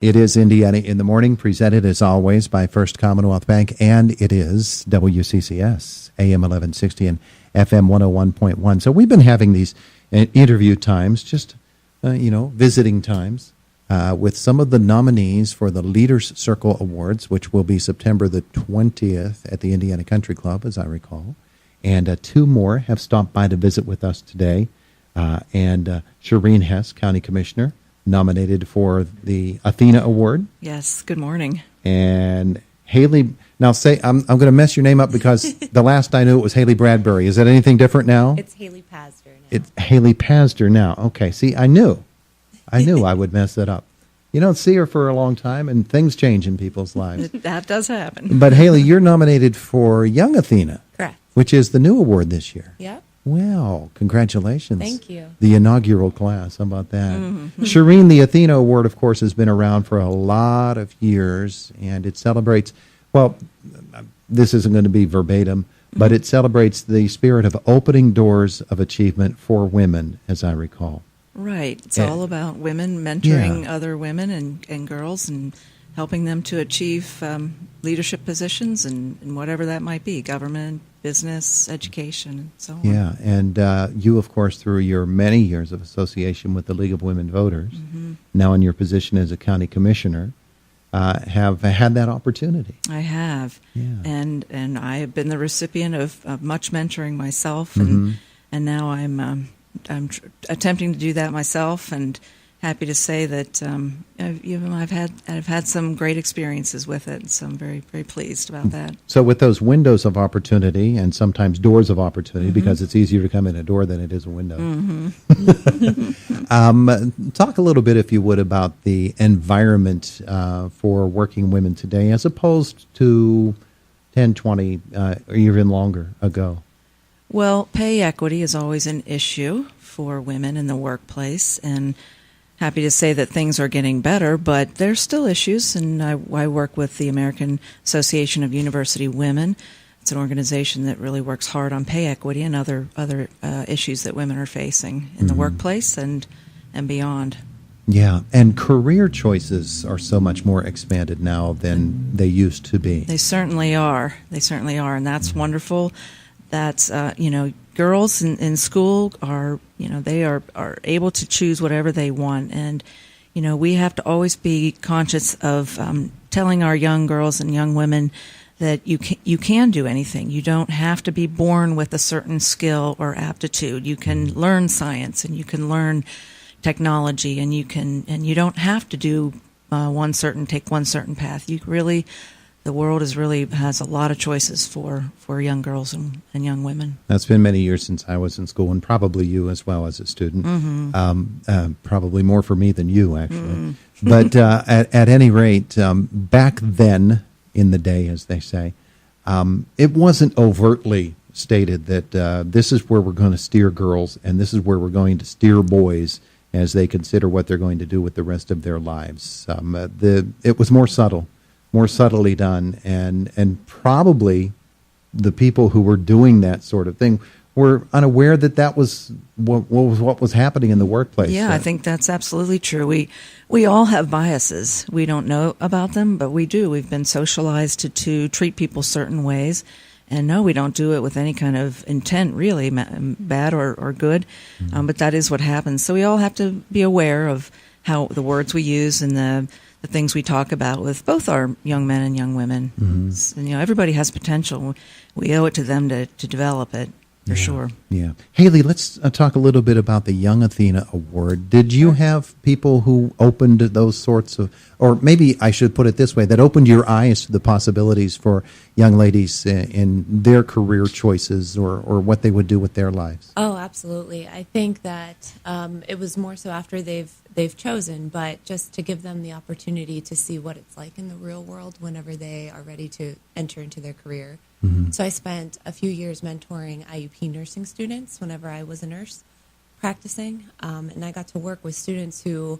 It is Indiana in the Morning, presented as always by First Commonwealth Bank, and it is WCCS, AM 1160 and FM 101.1. So we've been having these interview times, just, visiting times, with some of the nominees for the Leaders Circle Awards, which will be September the 20th at the Indiana Country Club, as I recall. And two more have stopped by to visit with us today. And Sherene Hess, County Commissioner, nominated for the Athena Award. Yes, good morning. And Haley, now I'm going to mess your name up because the last I knew it was Haley Bradbury. Is that anything different now? It's Haley Patzer now. It's Haley Patzer now. Okay, see, I knew I would mess that up. You don't see her for a long time, and things change in people's lives. That does happen. But Haley, you're nominated for Young Athena. Correct. Which is the new award this year. Yep. Well, congratulations. Thank you. The inaugural class. How about that? Mm-hmm. Sherene, the Athena Award, of course, has been around for a lot of years, and it celebrates, well, this isn't going to be verbatim, but it celebrates the spirit of opening doors of achievement for women, as I recall. Right. It's all about women mentoring other women and girls and helping them to achieve leadership positions and whatever that might be, government, business, education, and so on. Yeah, and you, of course, through your many years of association with the League of Women Voters, now in your position as a county commissioner, have had that opportunity. I have. Yeah. And I have been the recipient of much mentoring myself, and now I'm attempting to do that myself, and happy to say that I've had some great experiences with it, so I'm very, very pleased about that. So with those windows of opportunity and sometimes doors of opportunity, because it's easier to come in a door than it is a window. Talk a little bit, if you would, about the environment for working women today as opposed to 10, 20, or even longer ago. Well, pay equity is always an issue for women in the workplace, and happy to say that things are getting better, but there's still issues, and I work with the American Association of University Women. It's an organization that really works hard on pay equity and other issues that women are facing in the workplace and beyond. Yeah, and career choices are so much more expanded now than they used to be. They certainly are. And that's wonderful. That's, girls in school are, they are able to choose whatever they want. And, we have to always be conscious of telling our young girls and young women that you can do anything. You don't have to be born with a certain skill or aptitude. You can learn science and you can learn technology, and you don't have to do take one certain path. The world has a lot of choices for young girls and young women. That's been many years since I was in school, and probably you as well as a student. Probably more for me than you, actually. But at any rate, back then in the day, as they say, it wasn't overtly stated that this is where we're going to steer girls and this is where we're going to steer boys as they consider what they're going to do with the rest of their lives. It was more subtly done, and probably the people who were doing that sort of thing were unaware that was what was happening in the workplace. Yeah, I think that's absolutely true. We all have biases. We don't know about them, but we do. We've been socialized to treat people certain ways, and no, we don't do it with any kind of intent, really, bad or good, but that is what happens. So we all have to be aware of how the words we use and the things we talk about with both our young men and young women. And, everybody has potential. We owe it to them to develop it, for sure. Yeah. Haley, let's talk a little bit about the Young Athena Award. Did you have people who opened those sorts of, or maybe I should put it this way, that opened your eyes to the possibilities for young ladies in their career choices or what they would do with their lives? Oh, absolutely. I think that it was more so after they've chosen, but just to give them the opportunity to see what it's like in the real world whenever they are ready to enter into their career. So I spent a few years mentoring IUP nursing students whenever I was a nurse practicing, and I got to work with students who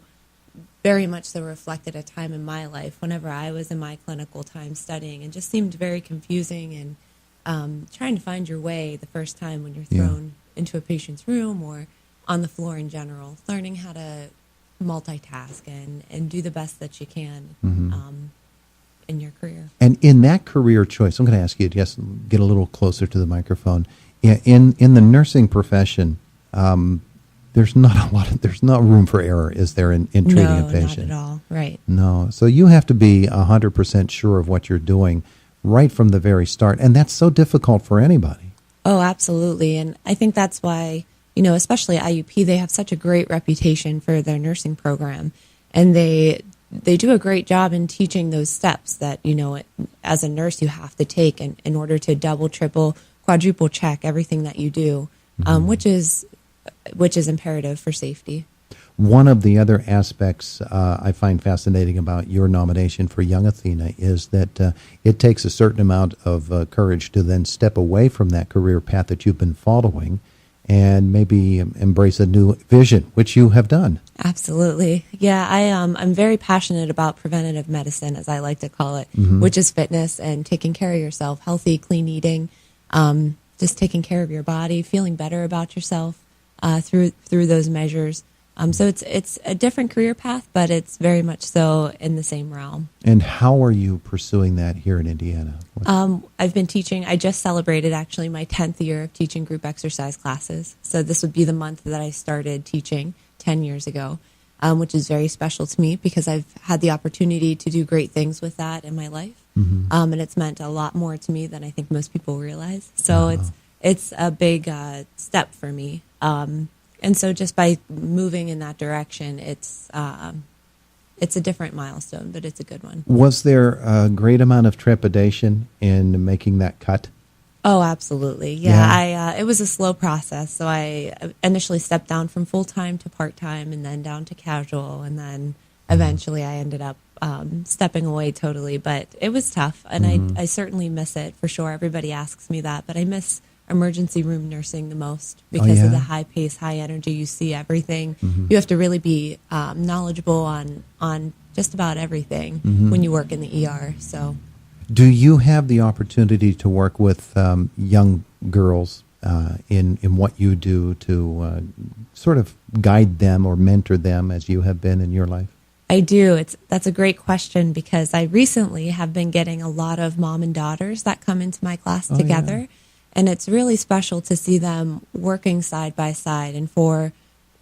very much so reflected a time in my life whenever I was in my clinical time studying, and just seemed very confusing and trying to find your way the first time when you're thrown into a patient's room or on the floor in general, learning how to multitask and do the best that you can in your career. And in that career choice, I'm going to ask you to just get a little closer to the microphone. In the nursing profession, there's not room for error, is there, in treating a patient? No, not at all. Right. No. So you have to be 100% sure of what you're doing right from the very start, and that's so difficult for anybody. Oh, absolutely. And I think that's why, especially IUP, they have such a great reputation for their nursing program. And they do a great job in teaching those steps that, as a nurse you have to take in order to double, triple, quadruple check everything that you do, which is imperative for safety. One of the other aspects I find fascinating about your nomination for Young Athena is that it takes a certain amount of courage to then step away from that career path that you've been following and maybe embrace a new vision, which you have done. Absolutely. Yeah, I'm very passionate about preventative medicine, as I like to call it, which is fitness and taking care of yourself, healthy, clean eating, just taking care of your body, feeling better about yourself through those measures. So it's a different career path, but it's very much so in the same realm. And how are you pursuing that here in Indiana? I've been teaching. I just celebrated actually my 10th year of teaching group exercise classes. So this would be the month that I started teaching 10 years ago, which is very special to me because I've had the opportunity to do great things with that in my life. And it's meant a lot more to me than I think most people realize. So it's a big step for me. And so just by moving in that direction, it's a different milestone, but it's a good one. Was there a great amount of trepidation in making that cut? Oh, absolutely. Yeah. It was a slow process. So I initially stepped down from full-time to part-time and then down to casual. And then eventually I ended up stepping away totally. But it was tough. And I certainly miss it for sure. Everybody asks me that. But I miss emergency room nursing the most because of the high pace, high energy. You see everything. You have to really be knowledgeable on just about everything when you work in the ER. So, do you have the opportunity to work with young girls in what you do to sort of guide them or mentor them as you have been in your life? I do. That's a great question because I recently have been getting a lot of mom and daughters that come into my class together. Yeah. And it's really special to see them working side by side, and for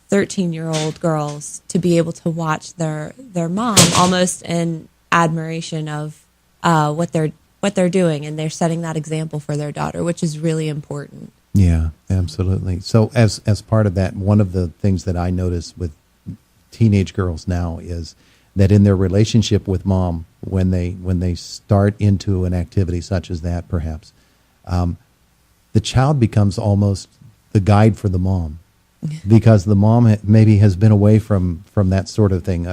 13-year-old girls to be able to watch their mom almost in admiration of what they're doing, and they're setting that example for their daughter, which is really important. Yeah, absolutely. So as part of that, one of the things that I notice with teenage girls now is that in their relationship with mom, when they start into an activity such as that, perhaps. The child becomes almost the guide for the mom because the mom maybe has been away from that sort of thing,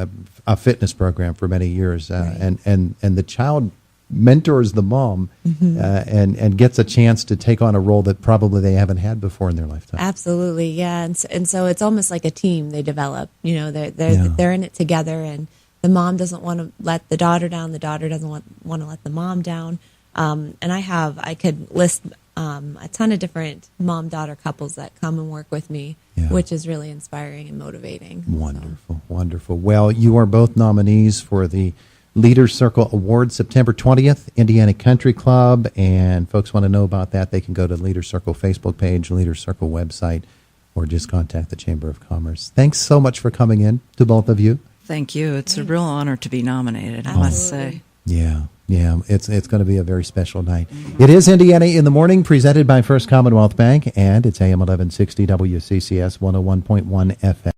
a fitness program for many years. Right. And the child mentors the mom and gets a chance to take on a role that probably they haven't had before in their lifetime. Absolutely, yeah. And so it's almost like a team they develop. They're in it together, and the mom doesn't want to let the daughter down. The daughter doesn't want to let the mom down. And I could list a ton of different mom-daughter couples that come and work with me, which is really inspiring and motivating. Wonderful. Well, you are both nominees for the Leaders Circle Award, September 20th, Indiana Country Club, and folks want to know about that, they can go to Leaders Circle Facebook page, Leaders Circle website, or just contact the Chamber of Commerce. Thanks so much for coming in, to both of you. Thank you. It's a real honor to be nominated, I must say. Yeah, it's going to be a very special night. It is Indiana in the Morning, presented by First Commonwealth Bank, and it's AM 1160 WCCS 101.1 FM.